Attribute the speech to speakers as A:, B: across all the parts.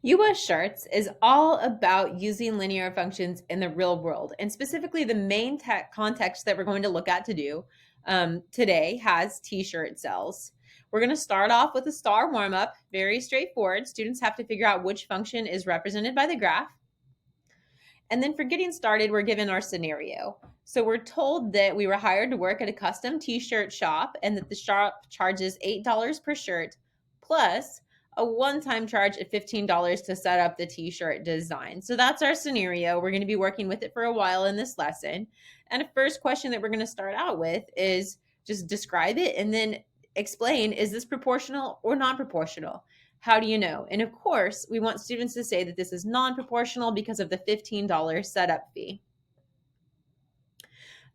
A: US Charts is all about using linear functions in the real world, and specifically the main context that we're going to look at to do today has t-shirt sales. We're going to start off with a star warm-up, very straightforward. Students have to figure out which function is represented by the graph. And then for getting started, we're given our scenario. So we're told that we were hired to work at a custom t-shirt shop and that the shop charges $8 per shirt plus a one-time charge of $15 to set up the t-shirt design. So that's our scenario. We're going to be working with it for a while in this lesson. And a first question that we're going to start out with is just describe it and then explain, is this proportional or non-proportional? How do you know? And of course, we want students to say that this is non-proportional because of the $15 setup fee.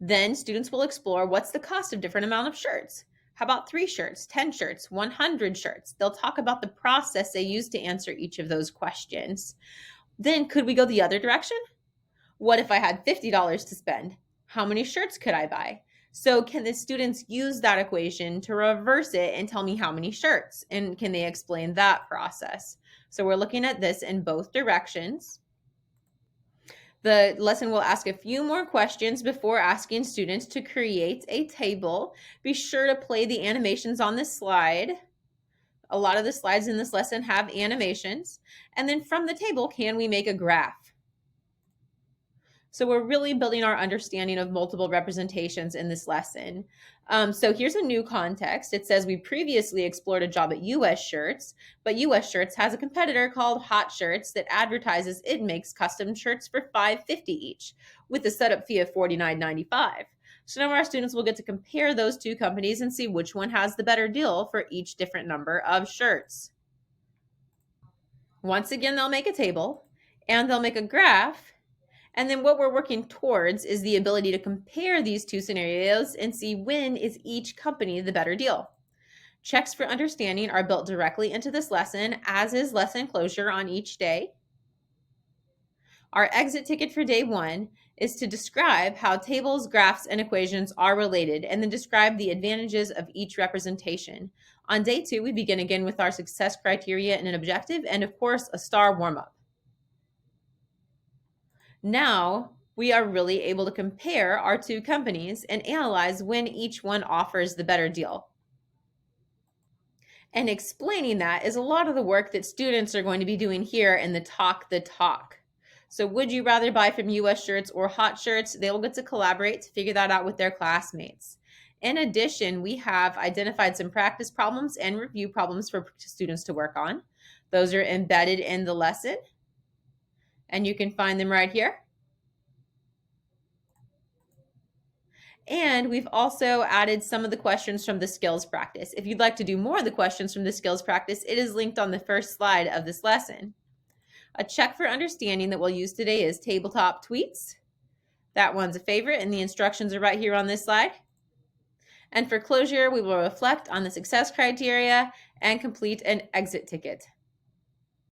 A: Then students will explore what's the cost of different amount of shirts. How about 3 shirts, 10 shirts, 100 shirts? They'll talk about the process they use to answer each of those questions. Then could we go the other direction? What if I had $50 to spend? How many shirts could I buy? So can the students use that equation to reverse it and tell me how many shirts? And can they explain that process? So we're looking at this in both directions. The lesson will ask a few more questions before asking students to create a table. Be sure to play the animations on this slide. A lot of the slides in this lesson have animations. And then from the table, can we make a graph? So we're really building our understanding of multiple representations in this lesson. So here's a new context. It says we previously explored a job at US Shirts, but US Shirts has a competitor called Hot Shirts that advertises it makes custom shirts for $5.50 each with a setup fee of $49.95. So now our students will get to compare those two companies and see which one has the better deal for each different number of shirts. Once again, they'll make a table and they'll make a graph. And then what we're working towards is the ability to compare these two scenarios and see when is each company the better deal. Checks for understanding are built directly into this lesson, as is lesson closure on each day. Our exit ticket for day 1 is to describe how tables, graphs, and equations are related, and then describe the advantages of each representation. On day 2, we begin again with our success criteria and an objective, and of course, a star warm-up. Now we are really able to compare our two companies and analyze when each one offers the better deal. And explaining that is a lot of the work that students are going to be doing here in the talk. So would you rather buy from US Shirts or Hot Shirts? They will get to collaborate to figure that out with their classmates. In addition, we have identified some practice problems and review problems for students to work on. Those are embedded in the lesson, and you can find them right here. And we've also added some of the questions from the skills practice. If you'd like to do more of the questions from the skills practice, it is linked on the first slide of this lesson. A check for understanding that we'll use today is tabletop tweets. That one's a favorite, and the instructions are right here on this slide. And for closure, we will reflect on the success criteria and complete an exit ticket.